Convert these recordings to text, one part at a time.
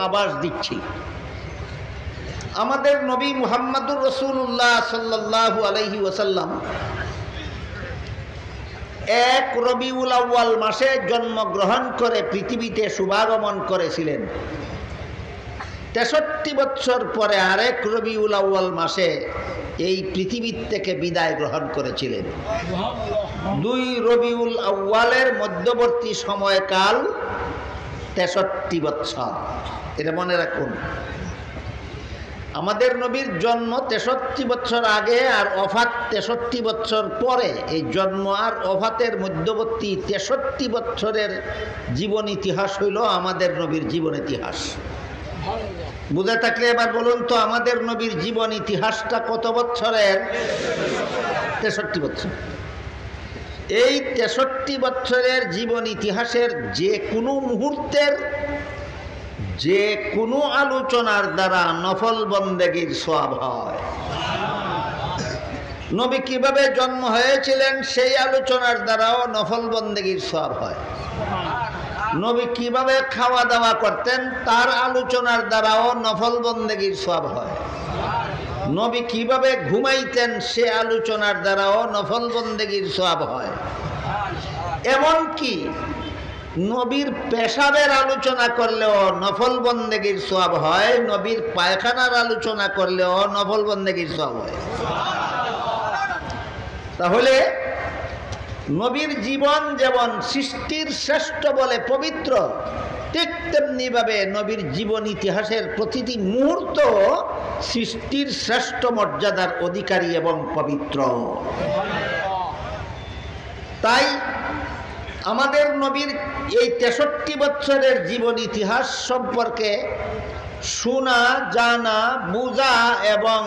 আভাস দিচ্ছি। আমাদের নবী মুহাম্মদুর রাসূলুল্লাহ সাল্লাল্লাহু আলাইহি ওয়াসাল্লাম 1 রবিউল আউয়াল মাসে জন্মগ্রহণ করে পৃথিবীতে শুভাগমন করেছিলেন। 63 বছর পরে আরেক রবিউল আউয়াল মাসে এই পৃথিবীর থেকে বিদায় গ্রহণ করেছিলেন। 2 রবিউল আউয়ালের মধ্যবর্তী সময়কাল 63 বছর। এটা মনে রাখুন। আমাদের নবীর জন্ম 63 বছর আগে আর ওফাত 63 বছর পরে। এই জন্ম আর ওফাতের মধ্যবর্তী 63 বছরের জীবন ইতিহাস হইল আমাদের নবীর জীবন ইতিহাস। বুঝে থাকলে এবার বলুন তো, আমাদের নবীর জীবন ইতিহাসটা কত বছরের? 63 বছর। এই 63 বছরের জীবন ইতিহাসের যে কোনো মুহূর্তের যে কোনো আলোচনার দ্বারা নফল বন্দেগীর সওয়াব হয়। নবী কিভাবে জন্ম হয়েছিলেন সেই আলোচনার দ্বারাও নফল বন্দেগীর সওয়াব হয়। নবী কিভাবে খাওয়া দাওয়া করতেন তার আলোচনার দ্বারাও নফল বন্দেগীর সওয়াব হয়। নবী কিভাবে ঘুমাইতেন সে আলোচনার দ্বারাও নফল বন্দেগীর সওয়াব হয়। এমনকি নবীর পেশাবের আলোচনা করলেও নফল বন্দেগীর সওয়াব হয়। নবীর পায়খানার আলোচনা করলেও নফল বন্দেগীর সওয়াব হয়। তাহলে নবীর জীবন যেমন সৃষ্টির শ্রেষ্ঠ বলে পবিত্র, ঠিক তেমনিভাবে নবীর জীবন ইতিহাসের প্রতিটি মুহূর্ত সৃষ্টির শ্রেষ্ঠ মর্যাদার অধিকারী এবং পবিত্র। তাই আমাদের নবীর এই 63 বছরের জীবন ইতিহাস সম্পর্কে শোনা, জানা, বোঝা এবং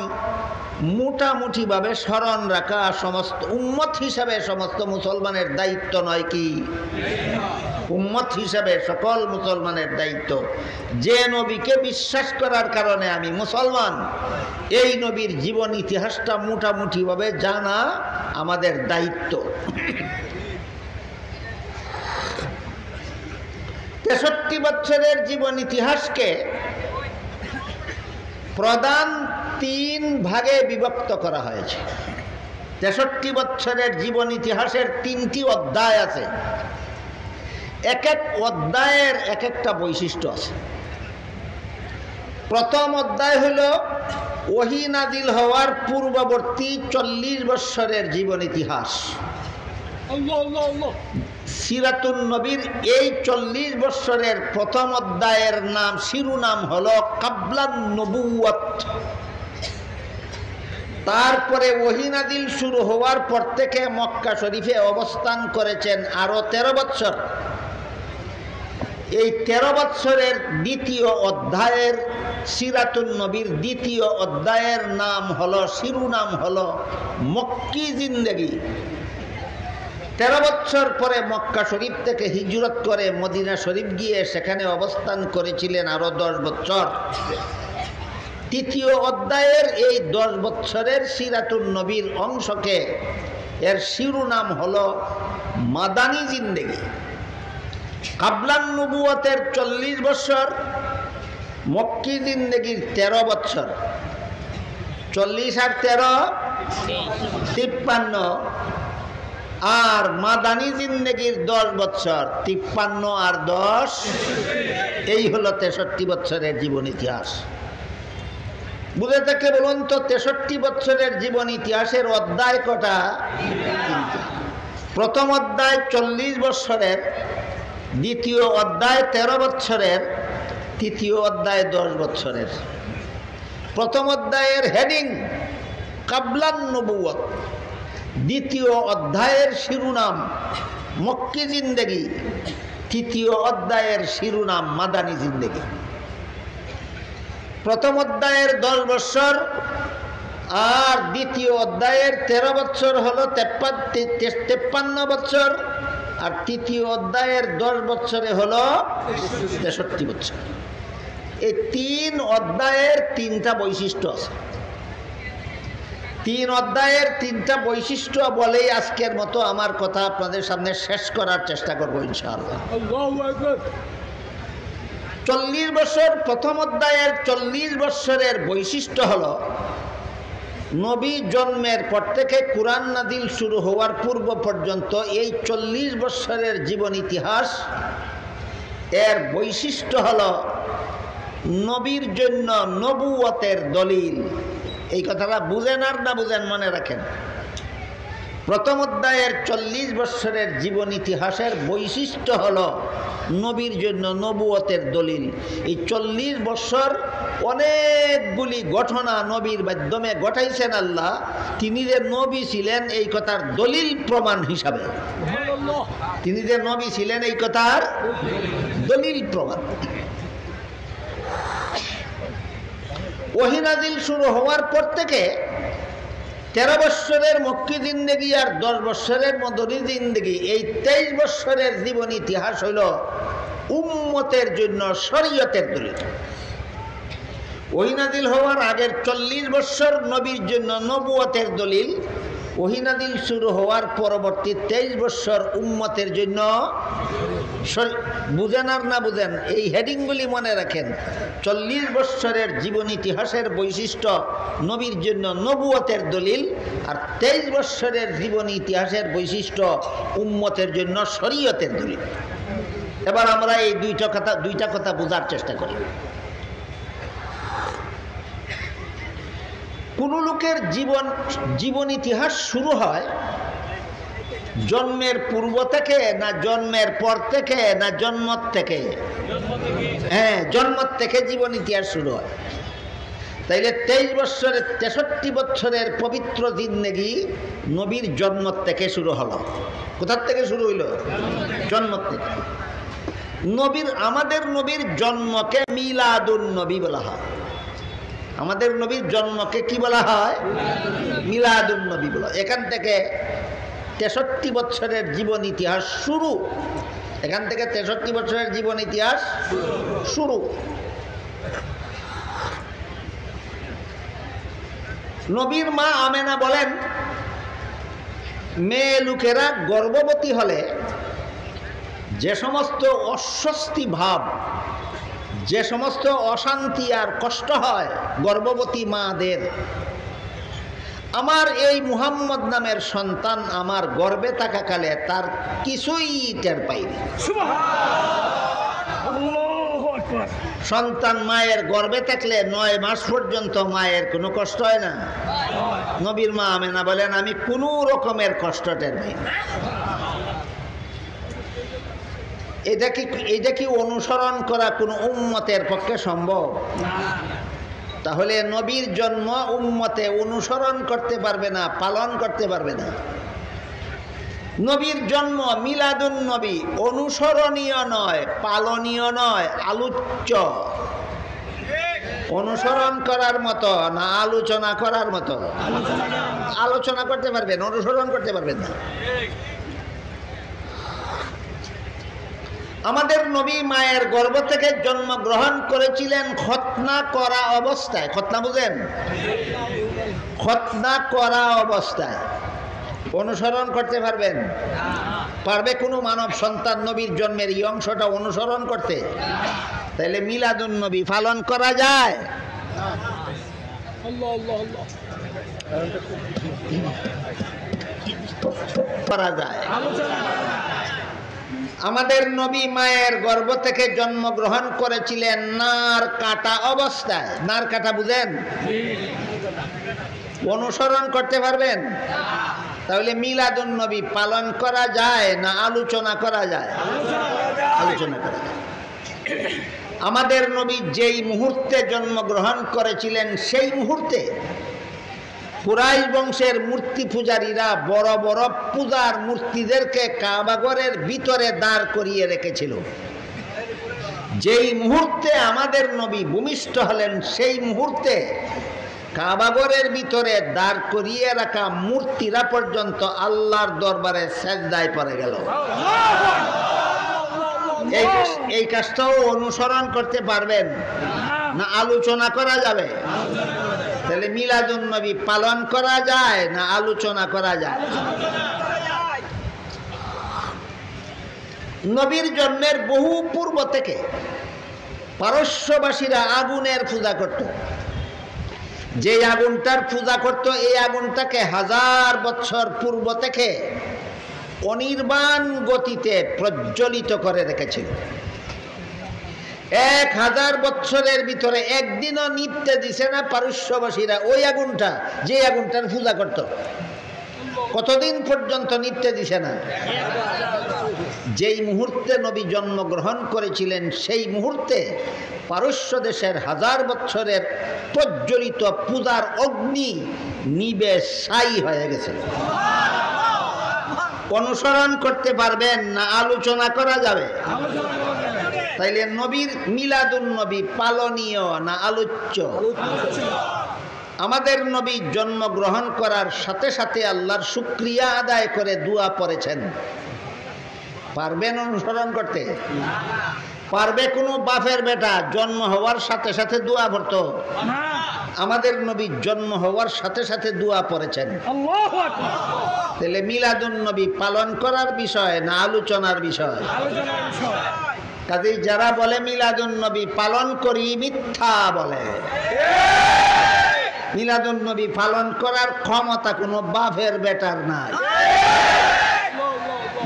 মোটামুটিভাবে স্মরণ রাখা সমস্ত উম্মত হিসাবে সমস্ত মুসলমানের দায়িত্ব নয় কি? উম্মত হিসাবে সকল মুসলমানের দায়িত্ব। যে নবীকে বিশ্বাস করার কারণে আমি মুসলমান, এই নবীর জীবন ইতিহাসটা মোটামুটিভাবে জানা আমাদের দায়িত্ব। 63 বছরের জীবন ইতিহাসকে প্রধান 3 ভাগে বিভক্ত করা হয়েছে। 63 বছরের জীবন ইতিহাসের 3টি অধ্যায় আছে। এক এক অধ্যায়ের এক একটা বৈশিষ্ট্য আছে। প্রথম অধ্যায় হল ওহী নাজিল হওয়ার পূর্ববর্তী 40 বছরের জীবন ইতিহাস। সিরাতুন নবীর এই 40 বছরের প্রথম অধ্যায়ের নাম, শিরোনাম হলো কাবলান নবুওয়াত। তারপরে ওহী নাজিল শুরু হওয়ার পর থেকে মক্কা শরীফে অবস্থান করেছেন আরো 13 বছর। এই 13 বছরের দ্বিতীয় অধ্যায়ের সিরাতুন নবীর দ্বিতীয় অধ্যায়ের নাম হলো, শিরোনাম হলো মক্কি জিন্দেগি। 13 বছর পরে মক্কা শরীফ থেকে হিজরত করে মদিনা শরীফ গিয়ে সেখানে অবস্থান করেছিলেন আরো 10 বছর। তৃতীয় অধ্যায়ের এই 10 বছরের সিরাতুন নবীর অংশকে এর শিরোনাম হলো মাদানী জিন্দেগি। কাবলান নবুয়তের 40 বছর, মক্কি জিন্দেগির 13 বছর। 40 আর 13 53, আর মাদানী জিন্দেগির 10 বছর, 53 আর 10, এই হলো 63 বছরের জীবন ইতিহাস। বুঝে থাকলে বলুন তো, 63 বছরের জীবন ইতিহাসের অধ্যায় কটা? 3টা। প্রথম অধ্যায় 40 বছরের, দ্বিতীয় অধ্যায় 13 বছরের, তৃতীয় অধ্যায় 10 বছরের। প্রথম অধ্যায়ের হেডিং কাবলান নবুয়ত, দ্বিতীয় অধ্যায়ের শিরোনাম মক্কি জিন্দেগি, তৃতীয় অধ্যায়ের শিরোনাম মাদানী জিন্দেগি। প্রথম অধ্যায়ের 10 বছর আর দ্বিতীয় অধ্যায়ের 13 বছর হলো 53 বছর, আর তৃতীয় অধ্যায়ের 10 বছরে হলো 63 বছর। এই 3 অধ্যায়ের 3টা বৈশিষ্ট্য আছে। 3 অধ্যায়ের 3টা বৈশিষ্ট্য বলেই আজকের মতো আমার কথা আপনাদের সামনে শেষ করার চেষ্টা করবো ইনশাআল্লাহ। 40 বছর প্রথম অধ্যায়ের 40 বছরের বৈশিষ্ট্য হলো নবী জন্মের পর থেকে কুরআন নাজিল শুরু হওয়ার পূর্ব পর্যন্ত এই 40 বছরের জীবন ইতিহাস এর বৈশিষ্ট্য হলো নবীর জন্য নবুয়তের দলিল। এই কথাটা বুঝেন আর না বুঝেন মনে রাখেন। প্রথম অধ্যায়ের 40 বছরের জীবন ইতিহাসের বৈশিষ্ট্য হলো নবীর জন্য নবুয়তের দলিল। এই 40 বছর অনেকগুলি ঘটনা নবীর মাধ্যমে ঘটাইছেন আল্লাহ। তিনি যে নবী ছিলেন এই কথার দলিল প্রমাণ হিসাবে, তিনি যে নবী ছিলেন এই কথার দলিল প্রমাণ। ওহী নাজিল শুরু হওয়ার পর থেকে 13 বৎসরের মক্কি জিন্দেগি আর 10 বৎসরের মদনী জিন্দেগি, এই 23 বৎসরের জীবন ইতিহাস হইল উম্মতের জন্য শরীয়তের দলিল। ওহী নাজিল হওয়ার আগের 40 বৎসর নবীর জন্য নবুয়তের দলিল। ওহী নাজিল শুরু হওয়ার পরবর্তী 23 বৎসর উম্মতের জন্য। বুঝেন আর না বুঝেন এই হেডিংগুলি মনে রাখেন। 40 বৎসরের জীবন ইতিহাসের বৈশিষ্ট্য নবীর জন্য নবুয়তের দলিল, আর 23 বৎসরের জীবন ইতিহাসের বৈশিষ্ট্য উম্মতের জন্য শরীয়তের দলিল। এবার আমরা এই দুইটা কথা বোঝার চেষ্টা করি। কোন লোকের জীবন ইতিহাস শুরু হয় জন্মের পূর্ব থেকে না জন্মের পর থেকে না জন্ম থেকে? হ্যাঁ, জন্ম থেকে জীবন ইতিহাস শুরু হয়। তাইলে 23 বৎসরের 63 বছরের পবিত্র জিন্দেগি নবীর জন্ম থেকে শুরু হলো। কোথা থেকে শুরু হইল? জন্ম থেকে। আমাদের নবীর জন্মকে মিলাদুন নবী বলা হয়। আমাদের নবীর জন্মকে কি বলা হয়? মিলাদুন নবী বলা। এখান থেকে 63 বছরের জীবন ইতিহাস শুরু। এখান থেকে 63 বছরের জীবন ইতিহাস শুরু। নবীর মা আমেনা বলেন, মেয়ে লোকেরা গর্ভবতী হলে যে সমস্ত অস্বস্তি ভাব, যে সমস্ত অশান্তি আর কষ্ট হয় গর্ভবতী মাদের, আমার এই মুহাম্মদ নামের সন্তান আমার গর্ভে থাকাকালে তার কিছুই টের পাইনি। সন্তান মায়ের গর্ভে থাকলে 9 মাস পর্যন্ত মায়ের কোনো কষ্ট হয় না। নবীর মা আমেনা বলেন, আমি কোনো রকমের কষ্ট টের পাই। এটা কি অনুসরণ করা কোনো উম্মতের পক্ষে সম্ভব? তাহলে নবীর জন্ম উম্মতে অনুসরণ করতে পারবে না, পালন করতে পারবে না। নবীর জন্ম মিলাদুন নবী অনুসরণীয় নয়, পালনীয় নয়, আলোচ্য। অনুসরণ করার মতো না আলোচনা করার মতো? আলোচনা করতে পারবেন, অনুসরণ করতে পারবেন না। আমাদের নবী মায়ের গর্ভ থেকে জন্মগ্রহণ করেছিলেন খতনা করা অবস্থায়। খতনা বুঝেন? খতনা করা অবস্থায়। অনুসরণ করতে পারবেন? পারবে কোনো মানব সন্তান নবীর জন্মের এই অংশটা অনুসরণ করতে? তাহলে মিলাদুন নবী পালন করা যায়? করা যায়। আমাদের নবী মায়ের গর্ভ থেকে জন্মগ্রহণ করেছিলেন নার কাটা অবস্থায়। নার কাটা বুঝেন? অনুসরণ করতে পারবেন? তাহলে মিলাদুন নবী পালন করা যায় না আলোচনা করা যায়? আলোচনা করা যায়। আমাদের নবী যেই মুহূর্তে জন্মগ্রহণ করেছিলেন সেই মুহূর্তে কুরাইশ বংশের মূর্তি পূজারীরা বড় বড় পূজার মূর্তিদেরকে কাবাঘরের ভিতরে দাঁড় করিয়ে রেখেছিল। যেই মুহূর্তে আমাদের নবী ভূমিষ্ঠ হলেন সেই মুহূর্তে কাবাঘরের ভিতরে দাঁড় করিয়ে রাখা মূর্তিরা পর্যন্ত আল্লাহর দরবারে সেজদায় পড়ে গেল। এই কাজটাও অনুসরণ করতে পারবেন না আলোচনা করা যাবে? তাহলে মিলাদুন নবী পালন করা যায় না আলোচনা করা যায়? নবীর জন্মের বহু পূর্ব থেকে পারস্যবাসীরা আগুনের পূজা করত। যে আগুনটার পূজা করত, এই আগুনটাকে 1000 বছর পূর্ব থেকে অনির্বাণ গতিতে প্রজ্বলিত করে রেখেছিল। 1000 বছরের ভিতরে একদিনও নিভতে দিছে না পারস্যবাসীরা ওই আগুনটা, যে আগুনটার পূজা করত। কতদিন পর্যন্ত নিভতে দিছে না? যেই মুহূর্তে নবী জন্মগ্রহণ করেছিলেন সেই মুহূর্তে পারস্য দেশের 1000 বছরের প্রজ্বলিত পূজার অগ্নি নিবে ছাই হয়ে গেছে। অনুসরণ করতে পারবেন না আলোচনা করা যাবে? তাইলে নবীর মিলাদুন নবী পালনীয় না আলোচ্য? আমাদের নবী জন্মগ্রহণ করার সাথে সাথে আল্লাহর শুকরিয়া আদায় করে দোয়া পড়েছেন। পারবেন অনুসরণ করতে? পারবে কোনো বাপের বেটা জন্ম হওয়ার সাথে সাথে দোয়া পড়তো? আমাদের নবী জন্ম হওয়ার সাথে সাথে দোয়া পড়েছেন। তাহলে মিলাদুন নবী পালন করার বিষয় না আলোচনার বিষয়? কাজেই যারা বলে মিলাদুন নবী পালন করি মিথ্যা বলে। মিলাদুন নবী পালন করার ক্ষমতা কোনো বাপের বেটার নাই।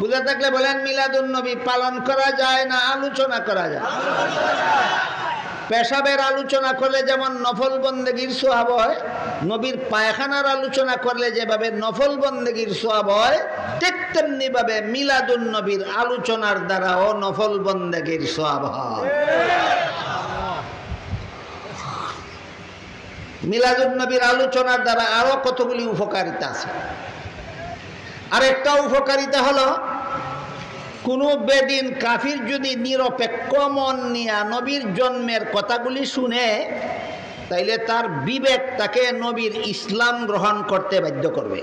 বুঝে থাকলে বলেন মিলাদুন নবী পালন করা যায় না আলোচনা করা যায়? পেশাবের আলোচনা করলে যেমন নফল বন্দেগীর সওয়াব হয়, নবীর পায়খানার আলোচনা করলে যেভাবে নফল বন্দেগীর সওয়াব হয়, ঠিক তেমনি ভাবে মিলাদুন নবীর আলোচনার দ্বারাও নফল বন্দেগীর সওয়াব হয়। মিলাদুন নবীর আলোচনার দ্বারা আরো কতগুলি উপকারিতা আছে। আরেকটা উপকারিতা হলো, কোনো বেদিন কাফির যদি নিরপেক্ষ মন নিয়ে নবীর জন্মের কথাগুলি শুনে, তাইলে তার বিবেক তাকে নবীর ইসলাম গ্রহণ করতে বাধ্য করবে।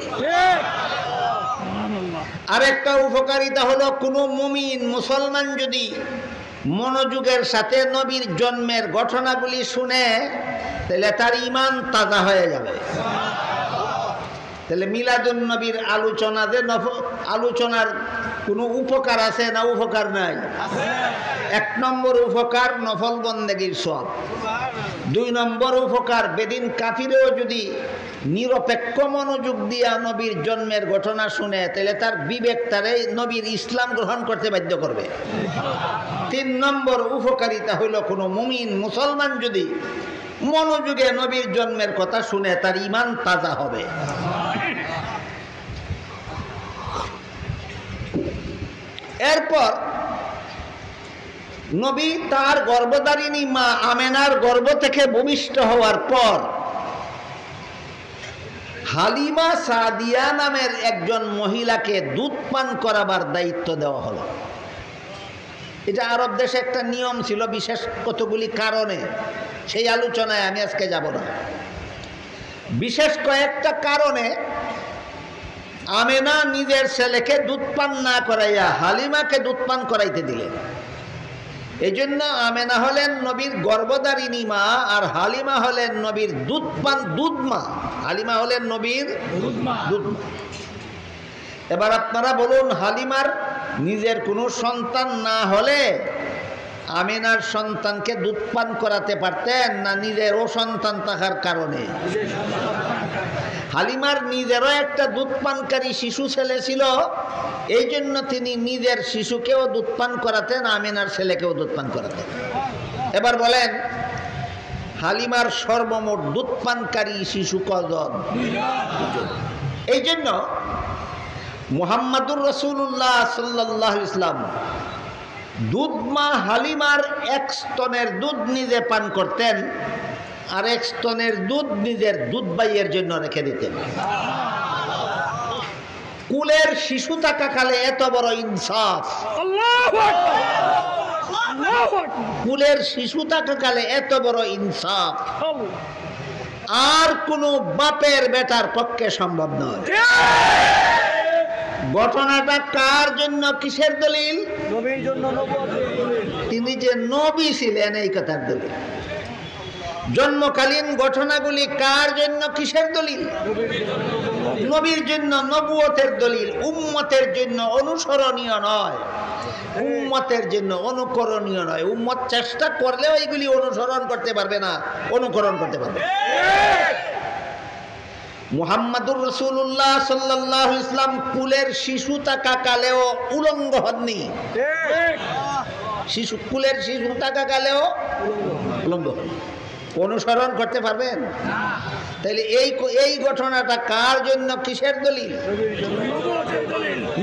আরেকটা উপকারিতা হলো, কোনো মুমিন মুসলমান যদি মনোযোগের সাথে নবীর জন্মের ঘটনাগুলি শুনে, তাহলে তার ঈমান তাজা হয়ে যাবে। তাহলে মিলাদুন নবীর আলোচনার কোনো উপকার আছে না উপকার নাই? 1 নম্বর উপকার নফল বন্দেগীর সওয়াব। 2 নম্বর উপকার, বেদিন কাফিরেও যদি নিরপেক্ষ মনোযোগ দিয়া নবীর জন্মের ঘটনা শুনে, তাহলে তার বিবেক তারে নবীর ইসলাম গ্রহণ করতে বাধ্য করবে। 3 নম্বর উপকারিতা হইল, কোনো মুমিন মুসলমান যদি মনোযোগে নবীর জন্মের কথা শুনে, তার ঈমান তাজা হবে। এরপর নবী তার গর্ভধারিণী মা আমেনার গর্ভ থেকে ভূমিষ্ঠ হওয়ার পর হালিমা সাদিয়া নামের একজন মহিলাকে দুধ পান করাবার দায়িত্ব দেওয়া হলো। এটা আরব দেশে একটা নিয়ম ছিল, বিশেষ কতগুলি কারণে, সেই আলোচনায় আমি আজকে যাব না। বিশেষ কয়েকটা কারণে আমেনা নিজের ছেলেকে দুধ পান না করাইয়া হালিমাকে দুধ পান করাইতে দিলেন। এই জন্য আমেনা হলেন নবীর গর্ভধারিণী মা, আর হালিমা হলেন নবীর দুধ মা। হালিমা হলেন নবীর দুধ মা। এবার আপনারা বলুন, হালিমার নিজের কোনো সন্তান না হলে আমিনার সন্তানকে দুধ পান করাতে পারতেন না নিজের ও সন্তান থাকার কারণে? হালিমার নিজেরও একটা দুধ পানকারী শিশু ছেলে ছিল, এই জন্য তিনি নিজের শিশুকেও দুধ পান করাতেন, আমিনার ছেলেকেও দুধ পান করাতেন। এবার বলেন, হালিমার সর্বমোট দুধ পানকারী শিশু কজন? এই জন্য মুহাম্মাদুর রাসূলুল্লাহ সাল্লাল্লাহু আলাইহি ওয়াসাল্লাম দুধ মা হালিমার 1 স্তনের দুধ নিজে পান করতেন, আর 1 স্তনের দুধ নিজের দুধ ভাইয়ের জন্য রেখে দিতেন। কুলের শিশু থাকাকালে এত বড় ইনসাফ! আল্লাহু আকবার! আল্লাহু আকবার! কুলের শিশু থাকাকালে এত বড় ইনসাফ আর কোনো বাপের বেটার পক্ষে সম্ভব নয়। ঘটনাটা কার জন্য, কিসের দলিল? নবীর জন্য, তিনি যে নবী ছিলেন এই কথার দলিল। জন্মকালীন ঘটনাগুলি কার জন্য, কিসের দলিল? নবীর জন্য, নবুয়তের দলিল। উম্মতের জন্য অনুসরণীয় নয়। উম্মতের জন্য অনুকরণীয় নয়। উম্মত চেষ্টা করলেও এইগুলি অনুসরণ করতে পারবে না, অনুকরণ করতে পারবে। মুহাম্মাদুর রাসূলুল্লাহ সাল্লাল্লাহু আলাইহি ওয়াসাল্লাম কুলের শিশু থাকাকালেও উলঙ্গ হননি। শিশু কুলের শিশু থাকাকালেও উলঙ্গ হননি। অনুসরণ করতে পারবেন? তাহলে এই ঘটনাটা কার জন্য, কিসের দলিল?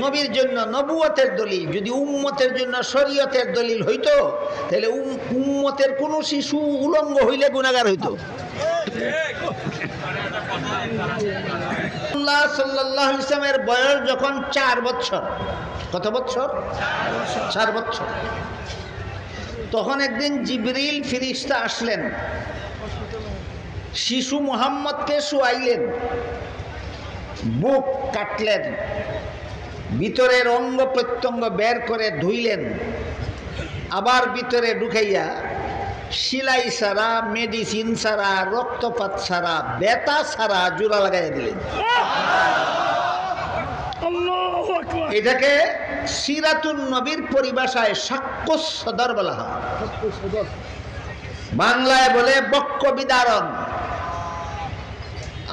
নবীর জন্য, নবুয়তের দলিল। যদি উম্মতের জন্য শরীয়তের দলিল হইতো তাহলে উম্মতের কোন শিশু উলঙ্গ হইলে গুনাহগার হইতো। রাসূলুল্লাহ সাল্লাল্লাহু আলাইহি ওয়াসাল্লামের বয়স যখন 4 বছর, কত বছর? 4 বছর। তখন একদিন জিবরিল ফেরেশতা আসলেন, শিশু মুহাম্মদকে শুয়াইলেন, বুক কাটলেন, ভিতরের অঙ্গ প্রত্যঙ্গ বের করে ধুইলেন, আবার ভিতরে ঢুকাইয়া সিলাই ছাড়া, মেডিসিন ছাড়া, রক্তপাত ছাড়া, বেতা ছাড়া জোড়া লাগাইয়া দিলেন। এটাকে সিরাতুন নবীর পরিভাষায় সাক্ষ্য সদর বলা হয়, বাংলায় বলে বক্ষ বিদারণ।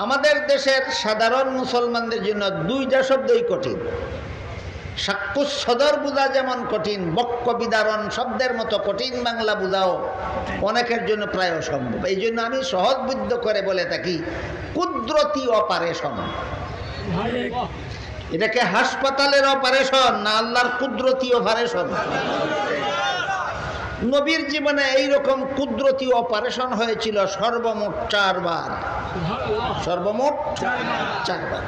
আমাদের দেশের সাধারণ মুসলমানদের জন্য দুইটা শব্দই কঠিন। সাক্ষ্য সদর বোঝা যেমন কঠিন, বক্ষ বিদারণ শব্দের মতো কঠিন বাংলা বোঝাও অনেকের জন্য প্রায় অসম্ভব। এই জন্য আমি সহজবুদ্ধ করে বলে থাকি কুদরতি অপারেশন। এটাকে হাসপাতালের অপারেশন না আল্লাহর কুদরতি অপারেশন। নবীর জীবনে এইরকম কুদরতি অপারেশন হয়েছিল সর্বমোট 4 বার। সর্বমোট 4 বার।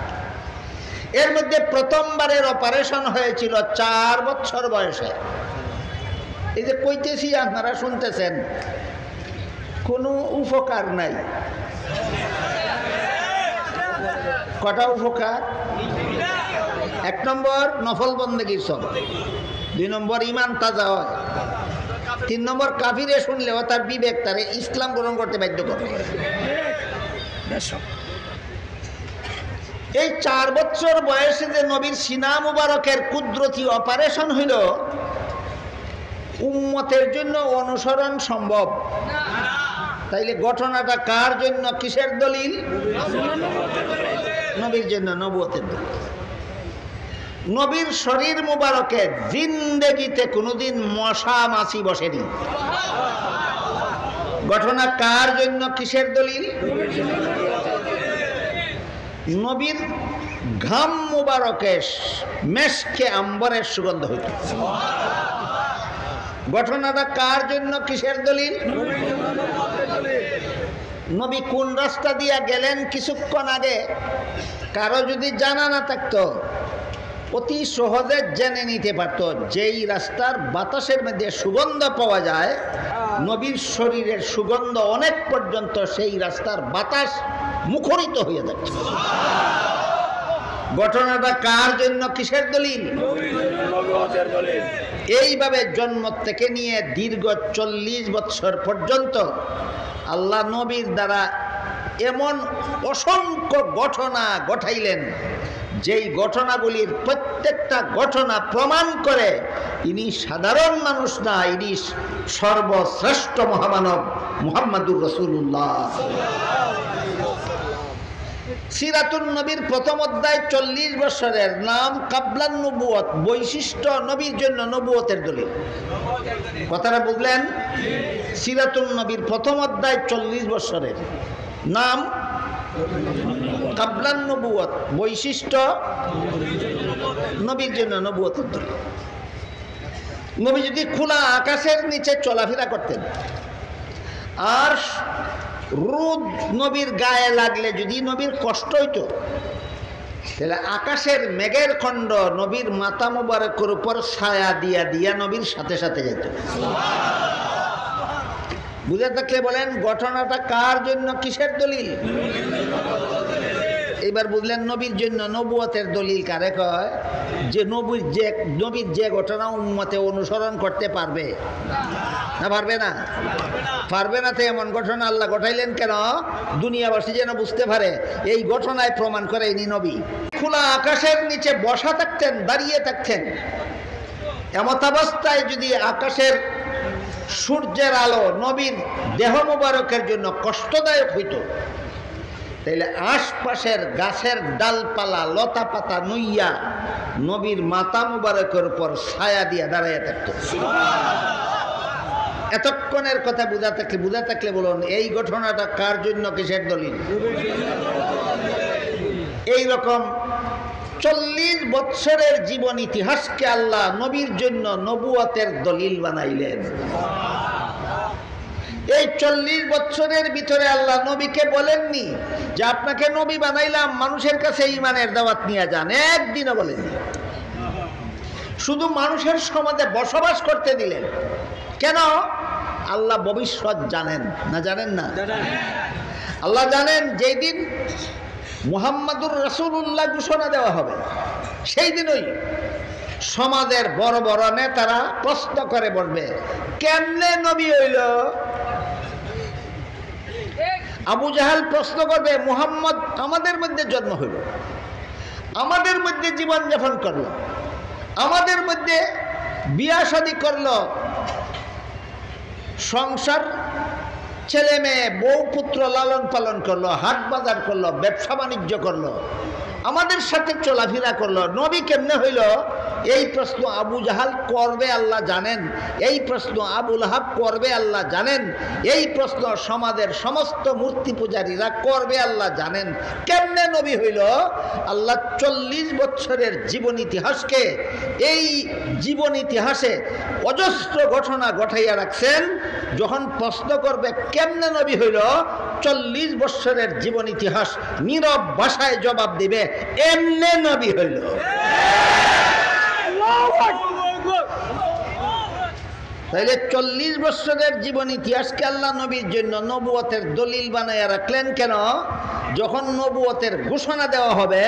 এর মধ্যে প্রথমবারের অপারেশন হয়েছিল 4 বছর বয়সে। এই যে কইতেছি আপনারা শুনতেছেন, কোনো উপকার নাই। কটা উপকার? 1 নম্বর নফল বন্দেগীর সব, 2 নম্বর ইমান তাজা হয়, 3 নম্বর কাফিরে শুনলেও তার বিবেক তারে ইসলাম গ্রহণ করতে বাধ্য করে। এই 4 বছর বয়সে যে নবীর সিনা মুবারকের কুদরতি অপারেশন হইল, উম্মতের জন্য অনুসরণ সম্ভব। তাইলে ঘটনাটা কার জন্য, কিসের দলিল? নবীর জন্য, নবুয়তের দলিল। নবীর শরীর মুবারকে জিন্দেগিতে কোনোদিন মশা মাছি বসেনি। ঘটনা কার জন্য, কিসের দলিল? নবীর ঘাম মুবারকে মেশকে আম্বরের সুগন্ধ হইত। ঘটনাটা কার জন্য, কিসের দলিল? নবী কোন রাস্তা দিয়া গেলেন কিছুক্ষণ আগে কারো যদি জানা না থাকতো অতি সহজে জেনে নিতে পারত। যেই রাস্তার বাতাসের মধ্যে সুগন্ধ পাওয়া যায়, নবীর শরীরের সুগন্ধ অনেক পর্যন্ত সেই রাস্তার বাতাস মুখরিত হয়ে যাচ্ছে। ঘটনাটা কার জন্য, কিসের দলিল? এইভাবে জন্ম থেকে নিয়ে দীর্ঘ 40 বছর পর্যন্ত আল্লাহ নবীর দ্বারা এমন অসংখ্য ঘটনা ঘটাইলেন, যেই ঘটনাগুলির প্রত্যেকটা ঘটনা প্রমাণ করে ইনি সাধারণ মানুষ না, ইনি সর্বশ্রেষ্ঠ মহামানব মুহাম্মাদুর রাসূলুল্লাহ। সিরাতুন নবীর প্রথম অধ্যায় 40 বছরের, নাম কাবলান নবুয়ত, বৈশিষ্ট্য নবীর জন্য নবুয়তের দলিল। কথাটা বুঝলেন? সিরাতুন নবীর প্রথম অধ্যায় 40 বছরের, নাম কাবলান নবুয়ত, বৈশিষ্ট্য নবীর জন্য নবুয়তের দলিল। নবী যদি খোলা আকাশের নিচে চলাফেরা করতেন আর রোদ নবীর গায়ে লাগলে যদি নবীর কষ্ট হইতো, তাহলে আকাশের মেঘের খণ্ড নবীর মাথা মুবারকের উপর ছায়া দিয়া দিয়া নবীর সাথে সাথে যেত। বুঝে থাকলে বলেন ঘটনাটা কার জন্য, কিসের দলিল? এবার বুঝলেন নবীর জন্য নবুয়তের দলিল কারে কয়? যে নবীর যে ঘটনা উম্মতে অনুসরণ করতে পারবে না, পারবে না? পারবে না তো এমন ঘটনা আল্লাহ ঘটাইলেন কেন? দুনিয়াবাসী যেন বুঝতে পারে এই ঘটনায় প্রমাণ করে ইনি নবী। খোলা আকাশের নিচে বসা থাকতেন, দাঁড়িয়ে থাকতেন, এমতাবস্থায় যদি আকাশের সূর্যের আলো নবীর দেহ মুবারকের জন্য কষ্টদায়ক হইত, তাইলে আশপাশের গাছের ডালপালা লতা পাতা নুইয়া নবীর মাথা মুবারকের উপর ছায়া দিয়া দাঁড়াইয়া থাকত। এতক্ষণের কথা বুঝা থাকলে বলুন, এই ঘটনাটা কার জন্য, কিসের দলিল? এই রকম 40 বৎসরের জীবন ইতিহাসকে আল্লাহ নবীর জন্য নবুয়তের দলিল বানাইলেন। এই 40 বৎসরের ভিতরে আল্লাহ নবীকে বলেননি যে আপনাকে নবী বানাইলাম, মানুষের কাছে ঈমানের দাওয়াত নিয়ে যান, একদিনও বলেননি। শুধু মানুষের সমাজে বসবাস করতে দিলেন। কেন? আল্লাহ ভবিষ্যৎ জানেন না, জানেন না? আল্লাহ জানেন যেই দিন মুহাম্মাদুর রাসূলুল্লাহ ঘোষণা দেওয়া হবে, সেই দিনই সমাজের বড় বড় নেতারা প্রশ্ন করে বলবে, কেমনে নবী হইল? আবু জাহাল প্রশ্ন করবে, মুহাম্মদ আমাদের মধ্যে জন্ম হইল, আমাদের মধ্যে জীবন যাপন করলো, আমাদের মধ্যে বিয়া শাদী করলো, সংসার ছেলে মেয়ে বউ পুত্র লালন পালন করলো, হাট বাজার করলো, ব্যবসা বাণিজ্য করলো, আমাদের সাথে চলাফেরা করলো, নবী কেমনে হইল? এই প্রশ্ন আবু জাহাল করবে আল্লাহ জানেন, এই প্রশ্ন আবু লাহাব করবে আল্লাহ জানেন, এই প্রশ্ন সমাজের সমস্ত মূর্তি পূজারীরা করবে আল্লাহ জানেন। কেমনে নবী হইল? আল্লাহ 40 বছরের জীবন ইতিহাসকে, এই জীবন ইতিহাসে অজস্র ঘটনা ঘটাইয়া রাখছেন। যখন প্রশ্ন করবে কেমনে নবী হইল, 40 বছরের জীবন ইতিহাস নীরব ভাষায় জবাব দিবে, এমনে নবী হইল। তাইলে 40 বছরের জীবন ইতিহাসকে আল্লাহ নবীর জন্য নবুয়তের দলিল বানাইয়া রাখলেন। কেন? যখন নবুয়তের ঘোষণা দেওয়া হবে,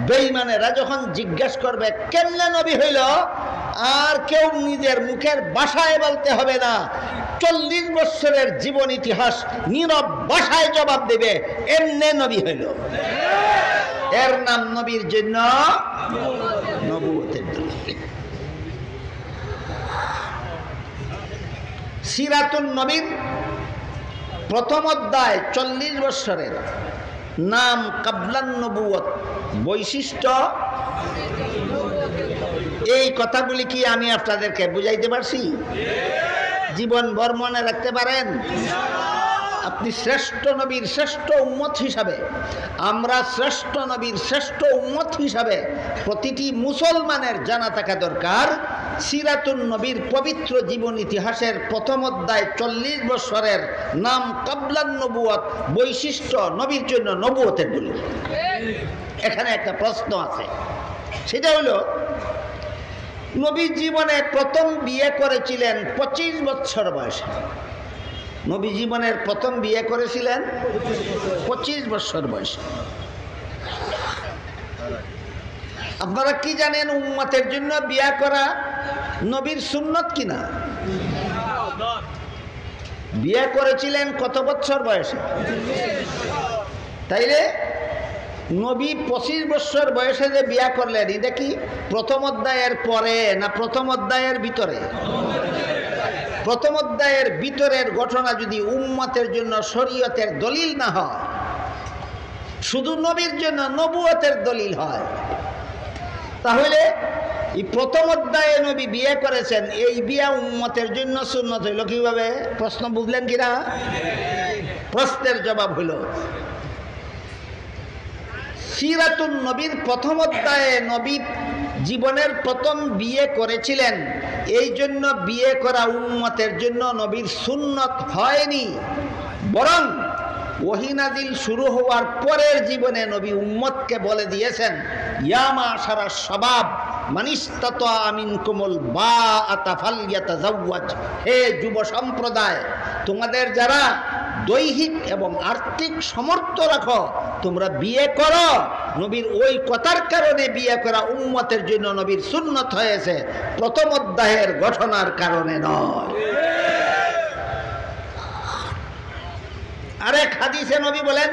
বেঈমানেরা যখন জিজ্ঞাসা করবে কেমনে নবী হইল, আর কেউ নিজের মুখের ভাষায় বলতে হবে না, 40 বছরের জীবন ইতিহাস নীরব ভাষায় জবাব দেবে, এমনে নবী হইল। এর নাম নবীর জন্য নবুয়তের দলিল। সিরাতুন নবীর প্রথম অধ্যায় 40 বছরের নাম কাবলান নবুয়ত, বৈশিষ্ট্য। এই কথাগুলি কি আমি আপনাদেরকে বুঝাইতে পারছি? জীবনভর মনে রাখতে পারেন? আপনি শ্রেষ্ঠ নবীর শ্রেষ্ঠ উম্মত হিসাবে, আমরা শ্রেষ্ঠ নবীর শ্রেষ্ঠ উম্মত হিসাবে প্রতিটি মুসলমানের জানা থাকা দরকার সিরাতুন নবীর পবিত্র জীবন ইতিহাসের প্রথম অধ্যায় 40 বছরের নাম কাবলান নবুয়ত, বৈশিষ্ট্য, নবীর জন্য নবুয়তের দলিল। এখানে একটা প্রশ্ন আছে, সেটা হলো নবী জীবনে প্রথম বিয়ে করেছিলেন 25 বছর বয়সে। নবী জীবনের প্রথম বিয়ে করেছিলেন 25 বছর বয়সে। আপনারা কি জানেন উম্মতের জন্য বিয়ে করা নবীর সুন্নত কিনা? বিয়ে করেছিলেন কত বছর বয়সে? তাইলে নবী 25 বছর বয়সে যে বিয়ে করলেন, এটা কি প্রথম অধ্যায়ের পরে না প্রথম অধ্যায়ের ভিতরে? প্রথম অধ্যায়ের ভিতরের ঘটনা যদি উম্মতের জন্য শরীয়তের দলিল না হয়, শুধু নবীর জন্য নবুয়তের দলিল হয়, তাহলে এই প্রথম অধ্যায়ে নবী বিয়ে করেছেন, এই বিয়ে উম্মতের জন্য সুন্নত হইল কিভাবে? প্রশ্ন বুঝলেন কিনা? প্রশ্নের জবাব হইল সিরাতুন নবীর প্রথম অধ্যায়ে নবী জীবনের প্রথম বিয়ে করেছিলেন, এই জন্য বিয়ে করা উম্মতের জন্য নবীর সুন্নত হয়নি, বরং ওহী নাযিল শুরু হওয়ার পরের জীবনে নবী উম্মতকে বলে দিয়েছেন, ইয়া মাশারাশ শাবাব মান ইসতাতা মিনকুমুল বাআতা ফালইয়াতাযাওয়াজ, হে যুব সম্প্রদায়, তোমাদের যারা দৈহিক এবং আর্থিক সামর্থ্য রাখো তোমরা বিয়ে করো। নবীর ওই কথার কারণে বিয়ে করা উম্মতের জন্য নবীর সুন্নত হয়েছে, প্রথম অধ্যায়ের ঘটনার কারণে নয়। আরেক হাদিসে নবী বলেন,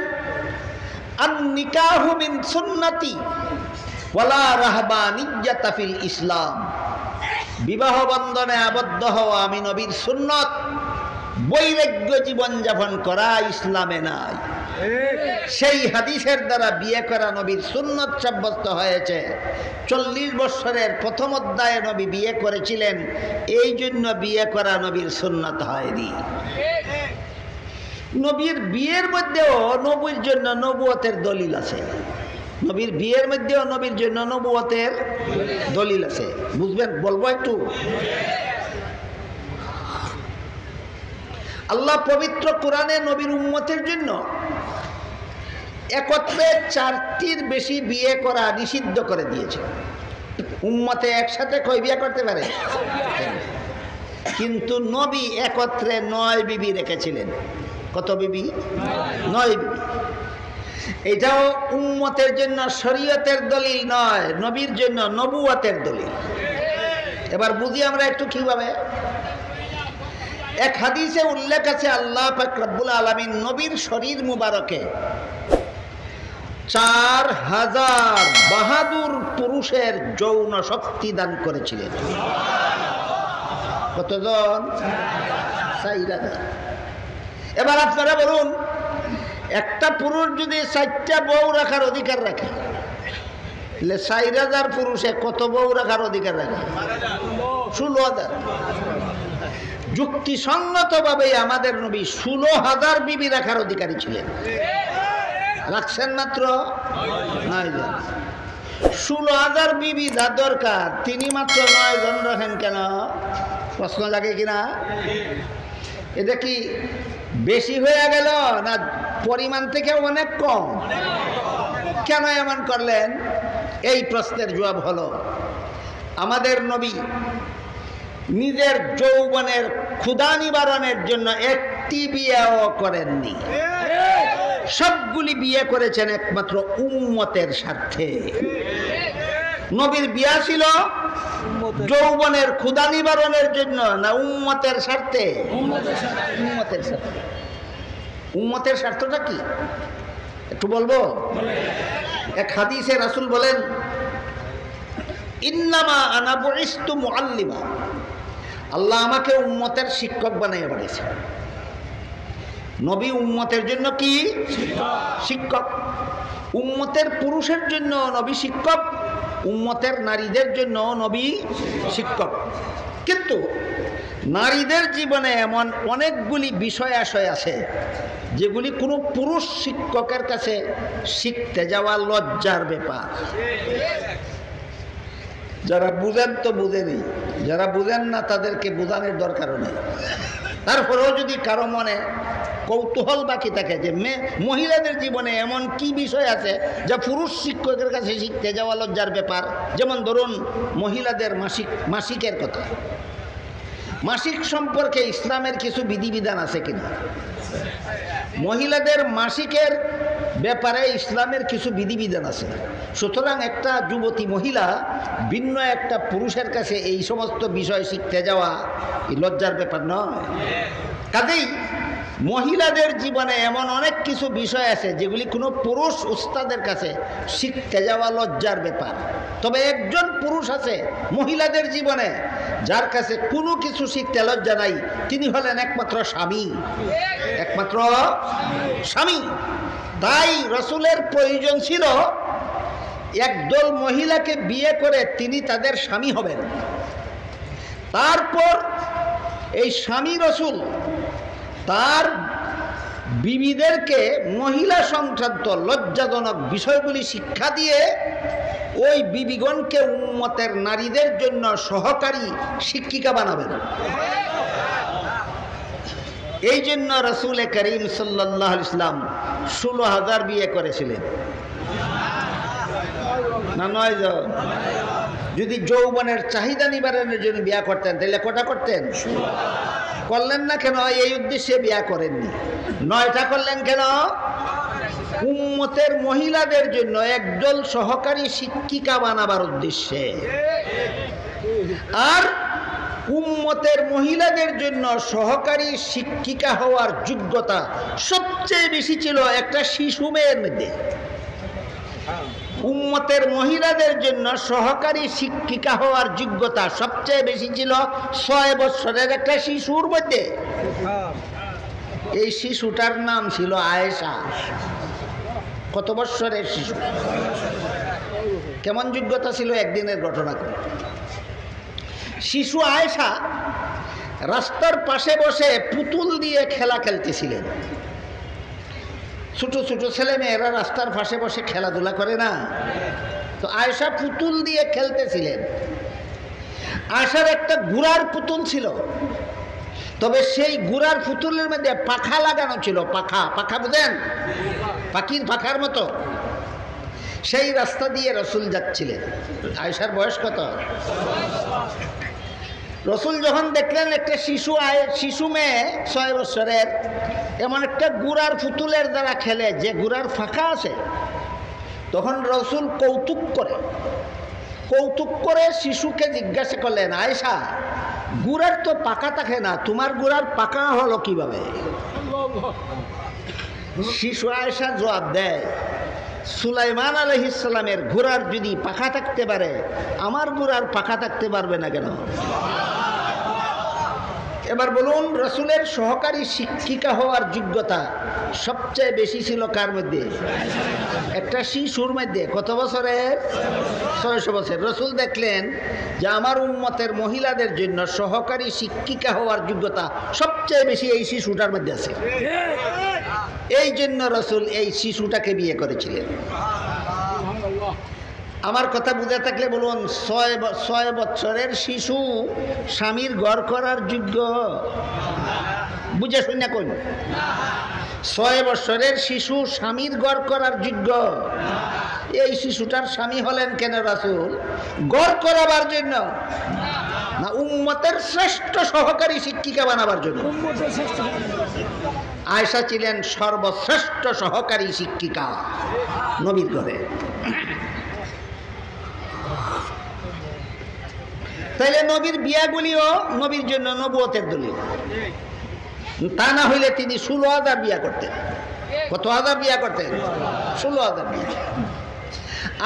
আন নিকাহু মিন সুন্নতি ওয়ালা রাহবানিয়্যাতা ফিল ইসলাম, বিবাহ বন্ধনে আবদ্ধ হওয়া আমি নবীর সুন্নত, বৈরাগ্য জীবনযাপন করা ইসলামে নাই। সেই হাদিসের দ্বারা বিয়ে করা নবীর সুন্নত সাব্যস্ত হয়েছে। 40 বছরের প্রথম অধ্যায়ে নবী বিয়ে করেছিলেন, এই জন্য বিয়ে করা নবীর সুন্নত হয়নি। নবীর বিয়ের মধ্যেও নবীর জন্য নবুয়তের দলিল আছে। নবীর বিয়ের মধ্যেও নবীর জন্য নবুয়তের দলিল আছে। বুঝবেন, বলবো একটু। আল্লাহ পবিত্র কোরআনে নবীর উম্মতের জন্য একত্রে 4টির বেশি বিয়ে করা নিষিদ্ধ করে দিয়েছে। উম্মতে একসাথে কয় বিয়ে করতে পারে? কিন্তু নবী একত্রে 9 বিবি রেখেছিলেন। কত বিবি? 9 বিবি। এটাও উম্মতের জন্য শরীয়তের দলিল নয়, নবীর জন্য নবুয়তের দলিল। এবার বুঝি আমরা একটু কিভাবে। এক হাদিসে উল্লেখ আছে, আল্লাহ পাক রব্বুল আলামিন নবীর শরীর মুবারকে 4000 বাহাদুর পুরুষের যৌন শক্তি দান করেছিলেন। কতজন? 4000। এবার আপনারা বলুন, একটা পুরুষ যদি 4টা বউ রাখার অধিকার রাখে, 4000 পুরুষে কত বউ রাখার অধিকার রাখে? 16000। যুক্তিসঙ্গতভাবে আমাদের নবী 16000 বিবি রাখার অধিকারী ছিলেন। রাখছেন মাত্র 9 জন। 16000 বিবি যা দরকার, তিনি মাত্র 9 জন রাখেন কেন? প্রশ্ন জাগে কিনা? এটা কি বেশি হয়ে গেল না পরিমাণ থেকে অনেক কম? কেন এমন করলেন? এই প্রশ্নের জবাব হলো, আমাদের নবী নিজের যৌবনের ক্ষুধা নিবারণের জন্য একটি বিয়েও করেননি। সবগুলি বিয়ে করেছেন একমাত্র উম্মতের স্বার্থে। নবীর বিয়ে ছিল যৌবনের ক্ষুধা নিবারণের জন্য না উম্মতের স্বার্থে? উম্মতের স্বার্থে। উম্মতের স্বার্থটা কি একটু বলবো। এক হাদিসে রাসূল বলেন, ইন্নামা আনা বুইস্তু মুআল্লিমা, আল্লাহ আমাকে উম্মতের শিক্ষক বানিয়ে পাঠিয়েছেন। নবী উম্মতের জন্য কি? শিক্ষক। উম্মতের পুরুষের জন্য নবী শিক্ষক, উম্মতের নারীদের জন্য নবী শিক্ষক। কিন্তু নারীদের জীবনে এমন অনেকগুলি বিষয় আশয় আছে যেগুলি কোনো পুরুষ শিক্ষকের কাছে শিখতে যাওয়া লজ্জার ব্যাপার। যারা বুঝেন তো বুঝেনি, যারা বুঝেন না তাদেরকে বোঝানোর দরকারও নেই। তারপরেও যদি কারো মনে কৌতূহল বাকি থাকে যে মহিলাদের জীবনে এমন কি বিষয় আছে যা পুরুষ শিক্ষকের কাছে শিখতে যাওয়া লজ্জার ব্যাপার, যেমন ধরুন মহিলাদের মাসিকের কথা। মাসিক সম্পর্কে ইসলামের কিছু বিধিবিধান আছে কিনা? মহিলাদের মাসিকের ব্যাপারে ইসলামের কিছু বিধিবিধান আছে। সুতরাং একটা যুবতী মহিলা ভিন্ন একটা পুরুষের কাছে এই সমস্ত বিষয় শিখতে যাওয়া এই লজ্জার ব্যাপার নয়। কাজেই মহিলাদের জীবনে এমন অনেক কিছু বিষয় আছে যেগুলি কোনো পুরুষ উস্তাদের কাছে শিখতে যাওয়া লজ্জার ব্যাপার। তবে একজন পুরুষ আছে মহিলাদের জীবনে যার কাছে কোনো কিছু শিখতে লজ্জা নাই, তিনি হলেন একমাত্র স্বামী। একমাত্র স্বামী। তাই রাসূলের প্রয়োজন ছিল একদল মহিলাকে বিয়ে করে তিনি তাদের স্বামী হবেন। তারপর এই স্বামী রাসূল তার বিবিদেরকে মহিলা সংক্রান্ত লজ্জাজনক বিষয়গুলি শিক্ষা দিয়ে ওই বিবিগণকে উম্মতের নারীদের জন্য সহকারী শিক্ষিকা বানাবেন। এই জন্য রাসূল করিম সাল্লাল্লাহু আলাইহি ওয়াসাল্লাম 16000 বিয়ে করেছিলেন না 9 জন। যদি যৌবনের চাহিদা নিবারণের জন্য বিয়ে করতেন তাহলে কটা করতেন? করলেন না কেন? এই উদ্দেশ্যে বিয়ে করেননি। 9টা করলেন কেন? উম্মতের মহিলাদের জন্য একদল সহকারী শিক্ষিকা বানাবার উদ্দেশ্যে। আর উম্মতের মহিলাদের জন্য সহকারী শিক্ষিকা হওয়ার যোগ্যতা সবচেয়ে বেশি ছিল একটা শিশু মেয়ের মধ্যে। উম্মতের মহিলাদের জন্য সহকারী শিক্ষিকা হওয়ার যোগ্যতা সবচেয়ে বেশি ছিল 6 বছরের একটা শিশুর মধ্যে। এই শিশুটার নাম ছিল আয়েশা। কত বছরের শিশু? কেমন যোগ্যতা ছিল একদিনের ঘটনা করে। শিশু আয়েশা রাস্তার পাশে বসে পুতুল দিয়ে খেলা খেলতেছিলেন। ছোট ছোট ছেলে মেয়েরা রাস্তার পাশে বসে খেলাধুলা করে না, তো আয়েশা পুতুল দিয়ে খেলতেছিলেন। আয়েশার একটা ঘোড়ার পুতুল ছিল, তবে সেই ঘোড়ার পুতুলের মধ্যে পাখা লাগানো ছিল। পাখা, পাখা বুঝেন? পাখির পাখার মতো। সেই রাস্তা দিয়ে রসুল যাচ্ছিলেন। আয়েশার বয়স কত? রসুল যখন দেখলেন একটা শিশু মেয়ে 6 বছরের এমন একটা গুড়ার পুতুলের দ্বারা খেলে যে গুড়ার ফাঁকা আছে, তখন রসুল কৌতুক করে শিশুকে জিজ্ঞাসা করলেন, আয়েশা, গুড়ার তো পাকা থাকে না, তোমার গুড়ার পাকা হলো কিভাবে? শিশু আয়েশা জবাব দেয়, সুলাইমান আলাইহিস সালামের ঘোড়ার যদি পাখা থাকতে পারে, আমার ঘোড়ার পাখা থাকতে পারবে না কেন? এবার বলুন, রসুলের সহকারী শিক্ষিকা হওয়ার যোগ্যতা সবচেয়ে বেশি ছিল কার মধ্যে? একটা শিশুর মধ্যে। কত বছরের? 600 বছর। রসুল দেখলেন যে আমার উম্মতের মহিলাদের জন্য সহকারী শিক্ষিকা হওয়ার যোগ্যতা সবচেয়ে বেশি এই শিশুটার মধ্যে আছে। এই জন্য রসুল এই শিশুটাকে বিয়ে করেছিলেন। আমার কথা বুঝে থাকলে বলুন, 6 বছরের শিশু স্বামীর ঘর করার যোগ্য? বুঝে শুনে কই? 6 বছরের শিশু স্বামীর ঘর করার যোগ্য? এই শিশুটার স্বামী হলেন কেন রাসূল? ঘর করাবার জন্য না, উম্মতের শ্রেষ্ঠ সহকারী শিক্ষিকা বানাবার জন্য। আয়েশা ছিলেন সর্বশ্রেষ্ঠ সহকারী শিক্ষিকা নবীর ঘরে। তাইলে নবীর বিয়াগুলিও নবীর জন্য নবুয়তের দলিল। তা না হইলে তিনি 16,000 বিয়া করতেন। কত হাজার বিয়া করতেন? 16,000 বিয়া।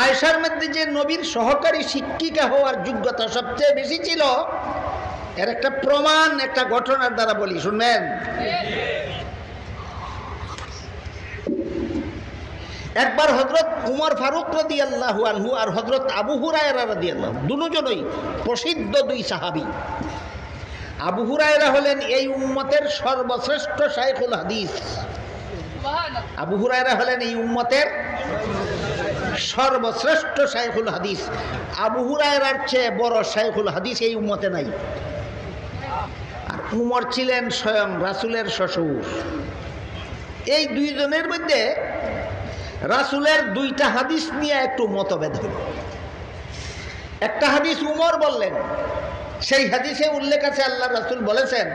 আয়েশার মধ্যে যে নবীর সহকারী শিক্ষিকা হওয়ার যোগ্যতা সবচেয়ে বেশি ছিল, এর একটা প্রমাণ একটা ঘটনার দ্বারা বলি, শুনবেন? একবার হযরত উমর ফারুক রাদিয়াল্লাহু আনহু আর হযরত আবু হুরায়রা রাদিয়াল্লাহু, দুজনই প্রসিদ্ধ 2 সাহাবী। আবু হুরায়রা হলেন এই উম্মতের সর্বশ্রেষ্ঠ শাইখুল হাদিস। আবু হুরায়রা হলেন এই উম্মতের সর্বশ্রেষ্ঠ শাইখুল হাদিস। আবু হুরায়রার চেয়ে বড় শাইখুল হাদিস এই উম্মতে নাই। আর উমর ছিলেন স্বয়ং রাসূলের শ্বশুর। এই দুইজনের মধ্যে রাসূলের 2টা হাদিস নিয়ে একটু মতভেদ হল। একটা হাদিস উমর বললেন, সেই হাদিসে উল্লেখ আছে আল্লাহ রাসূল বলেছেন,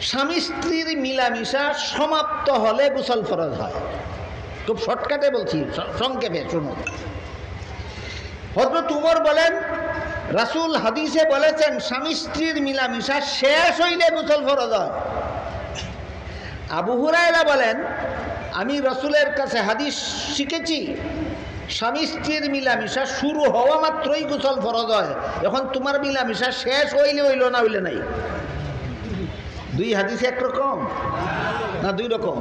স্বামী স্ত্রীর মিলামিশা সমাপ্ত হলে গোসল ফরজ হয়। খুব শর্টকাটে বলছি, সংক্ষেপে শুনুন। হযরত উমর বলেন, রাসূল হাদিসে বলেছেন স্বামী স্ত্রীর মিলামিশা শেষ হইলে গোসল ফরজ হয়। আবু হুরায়রা বলেন, আমি রাসূলের কাছে হাদিস শিখেছি স্বামী স্ত্রীর মিলামিশা শুরু হওয়া মাত্রই গোসল ফরজ হয়। এখন তোমার মিলামিশা শেষ হইলে হইল, না হইলে নাই। 2 হাদিস একরকম না 2 রকম?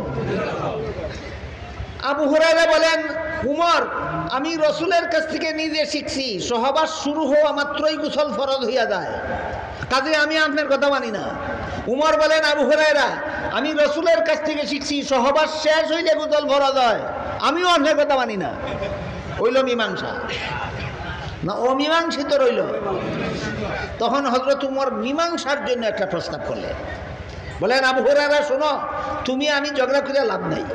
আবু হুরায়রা বলেন, উমর, আমি রাসূলের কাছ থেকে নিজে শিখছি সহবাস শুরু হওয়া মাত্রই গোসল ফরজ হইয়া যায়, কাজে আমি আপনার কথা মানি না। উমর বলেন, আবু হুরায়রা, আমি রাসূলের কাছ থেকে শিখছি সহবাস শেষ হইলে গোসল ফরজ হয়, আমিও আপনার কথা মানি না। হইল মীমাংসা না অমীমাংসিত রইল? তখন হযরত উমর মীমাংসার জন্য একটা প্রস্তাব করলেন। বলেন, আবু হুরায়রা শোনো, তুমি আমি ঝগড়া করে লাভ নাই,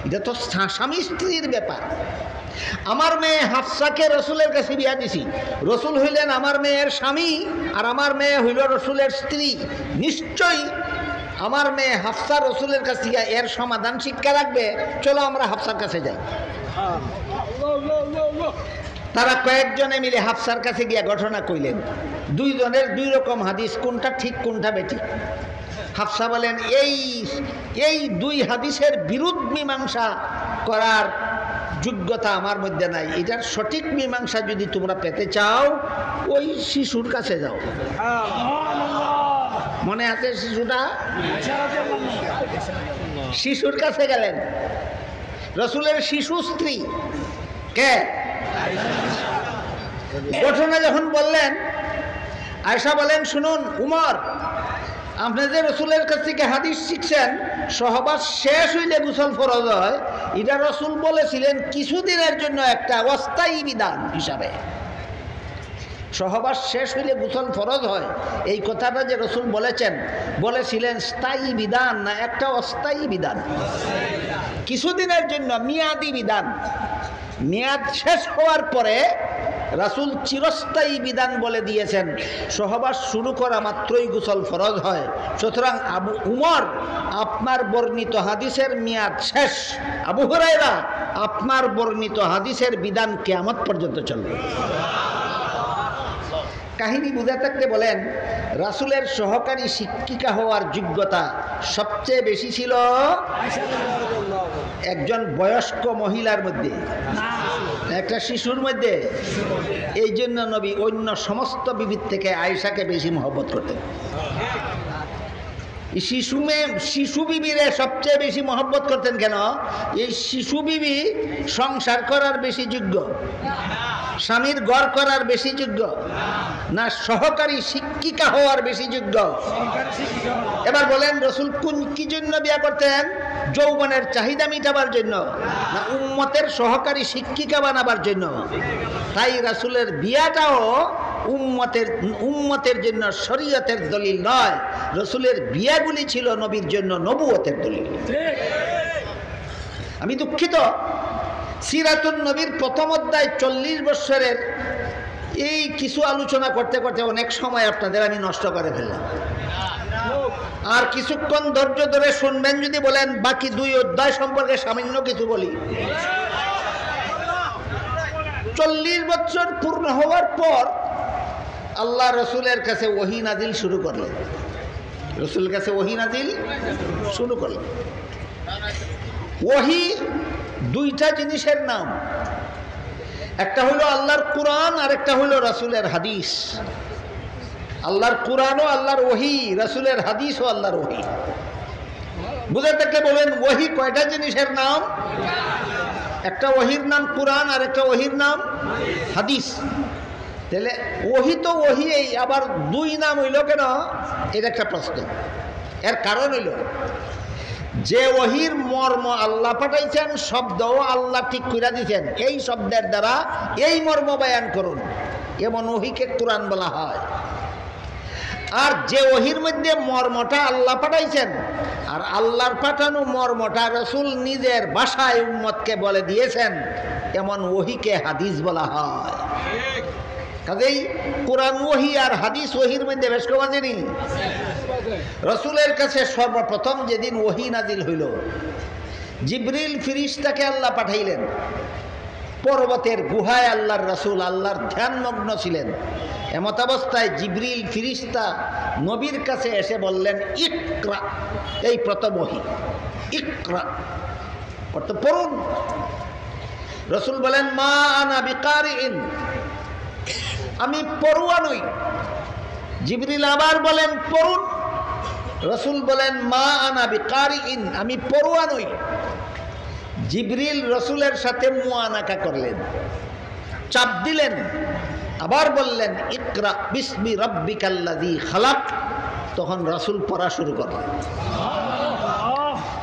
এটা তো স্বামী স্ত্রীর ব্যাপার। আমার মেয়ে হাফসাকে রসুলের কাছে বিয়া দিছি, রসুল হইলেন আমার মেয়ের স্বামী আর আমার মেয়ে হইল রসুলের স্ত্রী। নিশ্চয়ই আমার মেয়ে হাফসা রসুলের কাছে গিয়া এর সমাধান শিক্ষা রাখবে, চলো আমরা হাফসার কাছে যাই। তারা কয়েকজনে মিলে হাফসার কাছে গিয়া ঘটনা কইলেন। 2 জনের 2 রকম হাদিস, কোনটা ঠিক কোনটা বেঠিক। হাফসা বলেন, এই 2 হাদিসের বিরুদ্ধ মীমাংসা করার যোগ্যতা আমার মধ্যে নাই, এটার সঠিক মীমাংসা যদি তোমরা পেতে চাও ওই শিশুর কাছে যাও। মনে আছে শিশুটা? শিশুর কাছে গেলেন, রসুলের শিশু স্ত্রী কে? ঘটনা যখন বললেন, আয়েশা বলেন, শুনুন উমর, আপনি যে রসুলের কাছ থেকে হাদিস শিখছেন সহবাস শেষ হইলে গোসল ফরজ হয়, এটা রসুল বলেছিলেন কিছুদিনের জন্য একটা অস্থায়ী বিধান হিসাবে। সহবাস শেষ হইলে গোসল ফরজ হয়, এই কথাটা যে রসুল বলেছিলেন স্থায়ী বিধান না একটা অস্থায়ী বিধান? কিছুদিনের জন্য, মেয়াদি বিধান। মেয়াদ শেষ হওয়ার পরে রাসূল চিরস্থায়ী বিধান বলে দিয়েছেন, সহবাস শুরু করা মাত্রই গোসল ফরজ হয়। সুতরাং আবু উমর, আপনার বর্ণিত হাদিসের মেয়াদ শেষ। আবু হুরায়রা, আপনার বর্ণিত হাদিসের বিধান কিয়ামত পর্যন্ত চলবে। কাহিনী বুঝে থাকতে বলেন, রাসূলের সহকারী শিক্ষিকা হওয়ার যোগ্যতা সবচেয়ে বেশি ছিল একজন বয়স্ক মহিলার মধ্যে, একটা শিশুর মধ্যে। এই জন্য নবী অন্য সমস্ত বিবির থেকে আয়েশাকে বেশি মহব্বত করতেন। শিশু বিবিরে সবচেয়ে বেশি মহব্বত করতেন কেন? এই শিশু বিবি সংসার করার বেশি যোগ্য, স্বামীর ঘর করার বেশি যোগ্য, না সহকারী শিক্ষিকা হওয়ার বেশি যোগ্য? এবার বলেন, রসুল কি জন্য বিয়ে করতেন? যৌবনের চাহিদা মিটাবার জন্য, না উম্মতের সহকারী শিক্ষিকা বানাবার জন্য? তাই রাসূলের বিয়াটাও উম্মতের জন্য শরীয়তের দলিল নয়, রসুলের বিয়াগুলি ছিল নবীর জন্য নবুয়তের দলিল। আমি দুঃখিত, সিরাতুন নবীর প্রথম অধ্যায় 40 বছরের এই কিছু আলোচনা করতে করতে অনেক সময় আপনাদের আমি নষ্ট করে ফেললাম। আর কিছুক্ষণ ধৈর্য ধরে শুনবেন যদি বলেন বাকি 2 অধ্যায় সম্পর্কে সামান্য কিছু বলি। 40 বছর পূর্ণ হওয়ার পর আল্লাহ রসুলের কাছে ওহী নাজিল শুরু করলেন। রসুলের কাছে ওহী নাজিল শুরু করলেন। ওহী 2টা জিনিসের নাম, একটা হলো আল্লাহর কুরআন আর একটা হলো রাসূলের হাদিস। আল্লাহর কুরআনও আল্লাহর ওহী, রাসূলের হাদিসও আল্লাহর ওহী। বুঝে থাকলে বলেন, ওহী কয়টা জিনিসের নাম? একটা ওহীর নাম কুরআন আর একটা ওহীর নাম হাদিস। তাহলে ওহী তো ওহী, এই আবার 2 নাম হইল কেন? এটা একটা প্রশ্ন। এর কারণ হইল যে ওহীর মর্ম আল্লাহ পাঠাইছেন, শব্দও আল্লাহ ঠিক করে দিয়েছেন, এই শব্দের দ্বারা এই মর্ম বয়ান করুন, এমন ওহীকে কুরআন বলা হয়। আর যে ওহীর মধ্যে মর্মটা আল্লাহ পাঠাইছেন আর আল্লাহর পাঠানো মর্মটা রাসূল নিজের ভাষায় উম্মতকে বলে দিয়েছেন, এমন ওহীকে হাদিস বলা হয়। কাজেই কুরআন ওহী আর হাদিস ওহীর মধ্যে বেশ কম আছে নি? রসুলের কাছে সর্বপ্রথম যেদিন ওহী নাজিল হইল, জিবরিল ফিরিস্তাকে আল্লাহ পাঠাইলেন। পর্বতের গুহায় আল্লাহর রসুল আল্লাহর ধ্যানমগ্ন ছিলেন। এমত অবস্থায় জিবরিল ফিরিস্তা নবীর কাছে এসে বললেন, ইকরা, এই প্রথম ওহী, ইকরা অর্থ পড়ুন। রসুল বলেন, মা আনা বিকারিইন, আমি পড়ুয়া নই। জিবরিল আবার বলেন, পড়ুন। রসুল বলেন, মা আনা বিকারিইন, আমি পড়ুয়া নই। জিবরিল রসুলের সাথে মুআনাকা করলেন, চাপ দিলেন, আবার বললেন, ইকরা বিসমি রাব্বিকাল্লাযী খালাক। তখন রসুল পড়া শুরু করলেন।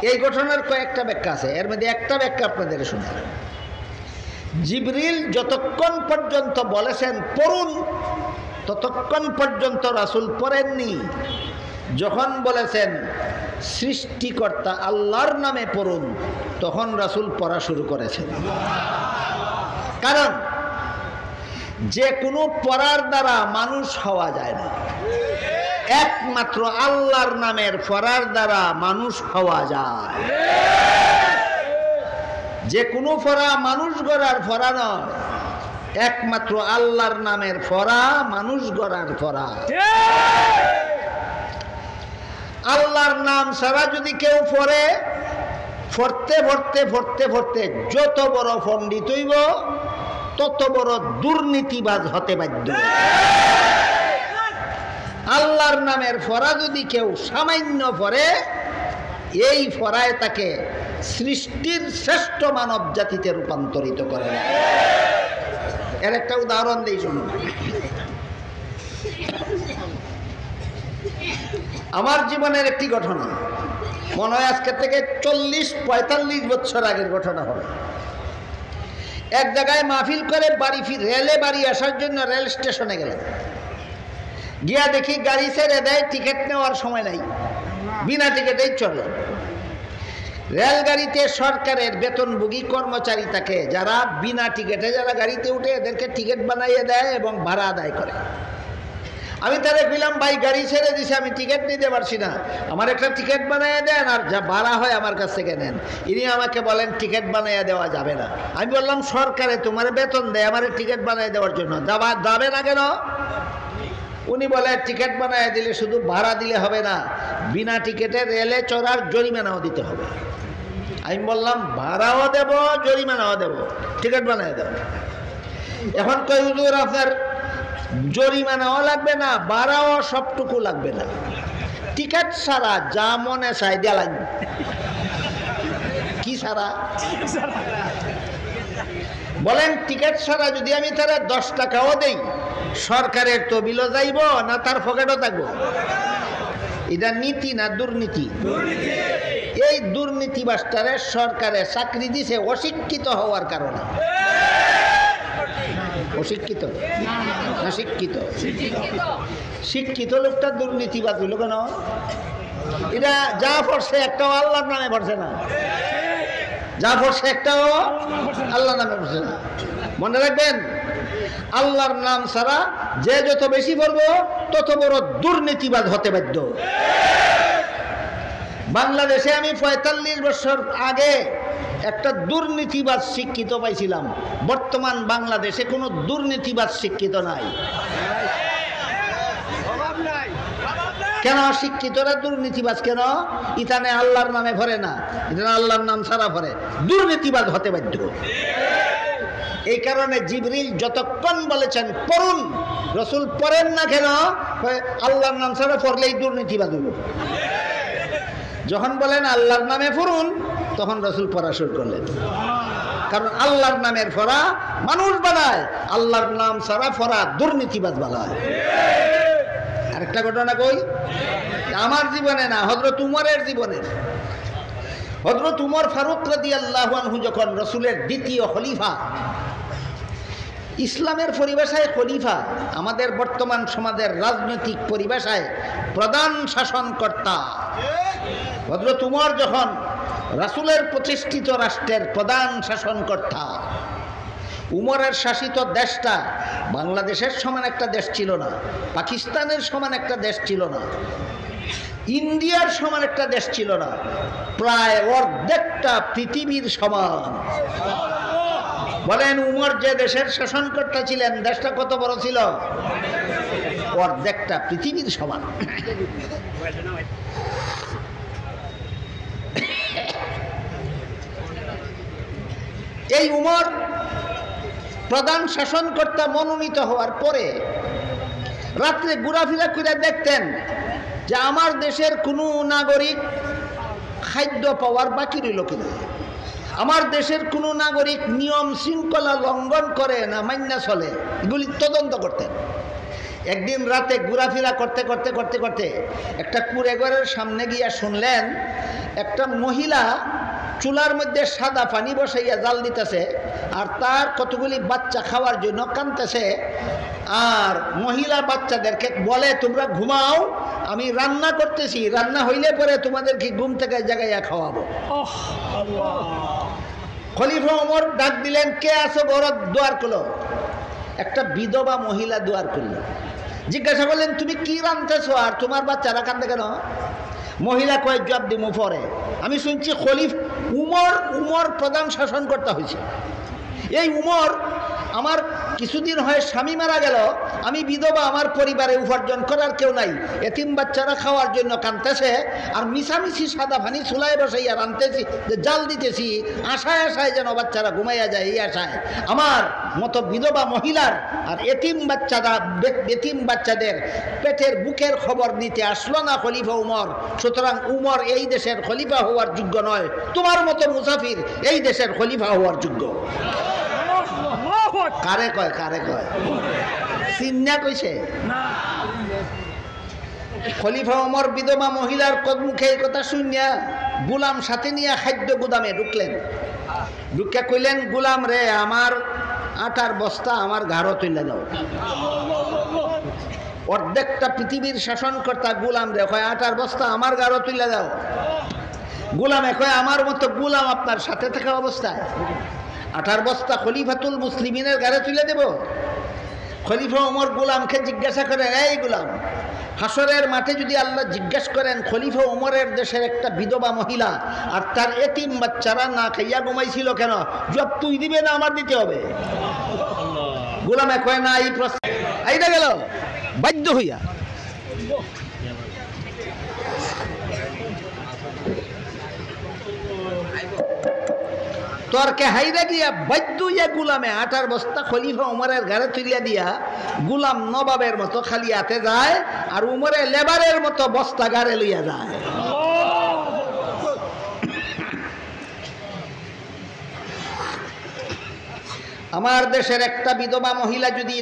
এই ঘটনার কয়েকটা ব্যাখ্যা আছে, এর মধ্যে একটা ব্যাখ্যা আপনাদের শুনুন। জিবরিল যতক্ষণ পর্যন্ত বলেছেন পড়ুন, ততক্ষণ পর্যন্ত রাসূল পড়েননি। যখন বলেছেন সৃষ্টিকর্তা আল্লাহর নামে পড়ুন, তখন রাসূল পড়া শুরু করেছেন। কারণ যে কোনো পড়ার দ্বারা মানুষ হওয়া যায় না, একমাত্র আল্লাহর নামের পড়ার দ্বারা মানুষ হওয়া যায়। যে কোনো ফরা মানুষ গড়ার ফরা নয়, একমাত্র আল্লাহর নামের ফরা মানুষ গড়ার ফরা। আল্লাহর নাম ছাড়া যদি কেউ পড়ে, পড়তে পড়তে পড়তে পড়তে যত বড় পণ্ডিত হইব তত বড় দুর্নীতিবাজ হতে বাধ্য। আল্লাহর নামের ফরা যদি কেউ সামান্য পড়ে, এই ফরায় তাকে সৃষ্টির শ্রেষ্ঠ মানব জাতিতে রূপান্তরিত করে। এর একটা উদাহরণ দিই শুনুন। আমার জীবনের একটি ঘটনা, মনে হয় আজকে থেকে 40-45 বছর আগের ঘটনা হবে। এক জায়গায় মাহফিল করে রেলে বাড়ি আসার জন্য রেল স্টেশনে গেলাম। গিয়া দেখি গাড়ি ছেড়ে দেয়, টিকিট নেওয়ার সময় নাই, বিনা টিকিটেই চলে। রেলগাড়িতে সরকারের বেতনভোগী কর্মচারী থাকে, যারা বিনা টিকিটে যারা গাড়িতে উঠে এদেরকে টিকিট বানাইয়ে দেয় এবং ভাড়া আদায় করে। আমি তারে কইলাম, ভাই গাড়ি ছেড়ে দিছে, আমি টিকিট নিতে পারছি না, আমার একটা টিকিট বানাইয়া দেন, আর যা ভাড়া হয় আমার কাছ থেকে নেন। ইনি আমাকে বলেন টিকিট বানাইয়া দেওয়া যাবে না। আমি বললাম, সরকারে তোমার বেতন দেয় আমার টিকিট বানাই দেওয়ার জন্য, যাবে না কেন? উনি বলে, টিকিট বানাইয়া দিলে শুধু ভাড়া দিলে হবে না, বিনা টিকিটে রেলে চড়ার জরিমানাও দিতে হবে। আমি বললাম, ভাড়াও দেব, জরিমানাও দেব, টিকিট বানাই দেব। এখন কই, হুজুর আপনার জরিমানাও লাগবে না, ভাড়াও সবটুকু লাগবে না, টিকিট ছাড়া যা মনে চাই দেয়া লাগবে। কি ছাড়া? বলেন, টিকিট ছাড়া যদি আমি তারা 10 টাকাও দেই, সরকারের তহবিলও যাইব না তার পকেটও থাকবো? এটা নীতি না দুর্নীতি? এই দুর্নীতিবাজটারে সরকারে চাকরি দিছে অশিক্ষিত হওয়ার কারণে। অশিক্ষিত না শিক্ষিত? শিক্ষিত লোকটা দুর্নীতিবাজ হইল কেন? এটা যা পড়ছে একটাও আল্লাহর নামে পড়ছে না, যা পড়ছে একটাও আল্লাহর নামে পড়ছে না। মনে রাখবেন, আল্লাহর নাম ছাড়া যে যত বেশি পড়বো তত বড় দুর্নীতিবাজ হতে বাধ্য। বাংলাদেশে আমি 45 বছর আগে একটা দুর্নীতিবাজ শিক্ষিত পাইছিলাম। বর্তমান বাংলাদেশে কোনো দুর্নীতিবাজ শিক্ষিত নাই। কেন শিক্ষিতরা দুর্নীতিবাজ কেন? ইতানে আল্লাহর নামে ভরে না, ইতানে আল্লাহর নাম ছাড়া ভরে, দুর্নীতিবাজ হতে বাধ্য। এই কারণে জিবরিল যতক্ষণ বলেছেন পড়ুন, রসুল পড়েন না কেন? আল্লাহর নাম ছাড়া পড়লেই দুর্নীতিবাজ হইব। যখন বলেন আল্লাহর নামে পড়ুন, তখন রসুল পড়া শুরু করলেন। কারণ আল্লাহর নামের পড়া মানুষ বানায়, আল্লাহর নাম ছাড়া পড়া দুর্নীতিবাজ বানায়। আরেকটা ঘটনা কই, আমার জীবনে না, হযরত উমরের জীবনে। হযরত উমর ফারুক রাদিয়াল্লাহু আনহু যখন রসুলের দ্বিতীয় খলিফা, ইসলামের পরিভাষায় খলিফা, আমাদের বর্তমান সমাজের রাজনৈতিক পরিভাষায় প্রধান শাসনকর্তা। হযরত উমর যখন রাসূলের প্রতিষ্ঠিত রাষ্ট্রের প্রধান শাসনকর্তা, উমরের শাসিত দেশটা বাংলাদেশের সমান একটা দেশ ছিল না, পাকিস্তানের সমান একটা দেশ ছিল না, ইন্ডিয়ার সমান একটা দেশ ছিল না, প্রায় অর্ধেকটা পৃথিবীর সমান। বলেন, উমর যে দেশের শাসনকর্তা ছিলেন, দেশটা কত বড় ছিল? অর্ধেকটা পৃথিবীর সমান। এই উমর প্রধান শাসনকর্তা মনোনীত হওয়ার পরে রাত্রে ঘোরাফেরা করে দেখতেন যে আমার দেশের কোনো নাগরিক খাদ্য পাওয়ার বাকি রইল কিনা, আমার দেশের কোনো নাগরিক নিয়ম শৃঙ্খলা লঙ্ঘন করে না মান্না চলে, এগুলি তদন্ত করতেন। একদিন রাতে ঘোরাফেরা করতে করতে করতে করতে একটা কুঁড়েঘরের সামনে গিয়া শুনলেন একটা মহিলা চুলার মধ্যে সাদা পানি বসাইয়া জাল দিতেছে, আর তার কতগুলি বাচ্চা খাওয়ার জন্য কাঁদতেছে। আর মহিলা বাচ্চাদেরকে বলে, তোমরা ঘুমাও, আমি রান্না করতেছি, রান্না হইলে পরে তোমাদেরকে ঘুম থেকে জাগাইয়া খাওয়াবো। খলিফা ওমর ডাক দিলেন, কে আছো ঘরত? দুয়ার করলো। একটা বিধবা মহিলা দুয়ার করলো। জিজ্ঞাসা করলেন, তুমি কি রাঁধতেছো আর তোমার বাচ্চারা কাঁদে কেন? মহিলা কয়েক জবাব দিমু পরে। আমি শুনছি উমর প্রধান শাসনকর্তা হয়েছে। এই উমর আমার কিছুদিন হয় স্বামী মারা গেল, আমি বিধবা, আমার পরিবারে উপার্জন করার কেউ নাই, এতিম বাচ্চারা খাওয়ার জন্য কাঁদতেছে, আর মিশামিশি সাদা পানি চুলায় বসাইয়া রাঁধতেছি, যে জাল দিতেছি, আশায় আশায় যেন বাচ্চারা ঘুমাইয়া যায়, এই আশায় আমার মতো বিধবা মহিলার আর এতিম বাচ্চাদের পেটের বুকের খবর নিতে আসলো না খলিফা উমর। সুতরাং উমর এই দেশের খলিফা হওয়ার যোগ্য নয়, তোমার মতো মুসাফির এই দেশের খলিফা হওয়ার যোগ্য। কারে কয়, কারে কয়? চিন্না কইছে খলিফা উমর বিধবা মহিলার মুখে এই কথা শুনিয়া গুলাম সাথে নিয়ে খাদ্য গুদামে ঢুকলেন। ঢুকে কইলেন, গুলাম রে, আমার আটার বস্তা আমার ঘাড়ো তুলে দাও। অর্ধেকটা পৃথিবীর শাসনকর্তা গুলাম রে কয়, আটার বস্তা আমার ঘাড়ো তুলে দাও। গুলামে কয়, আমার মতো গুলাম আপনার সাথে থাকা অবস্থায় আটার বস্তা খলিফাতুল মুসলিমিনের ঘাড়ে তুলে দেব? খলিফা ওমর গুলামকে জিজ্ঞাসা করেন, এই গুলাম, হাসরের মাঠে যদি আল্লাহ জিজ্ঞাসা করেন খলিফা ওমরের দেশের একটা বিধবা মহিলা আর তার এতিম বাচ্চারা না খাইয়া ঘুমাইছিল কেন, জবাব তুই দিবে না আমার দিতে হবে? গুলামে কয়, না, এই প্রশ্ন আইডা গেল বাধ্য হইয়া। তর্কে হাইরা গিয়া বাধ্য হইয়া গুলামে আটার বস্তা খলিফা উমরের ঘাড়ে তুলিয়া দিয়া গুলাম নবাবের মতো খালি হাতে যায়, আর উমরে লেবারের মতো বস্তা ঘাড়ে লইয়া যায়। আমার দেশের একটা বিধবা মহিলা যদি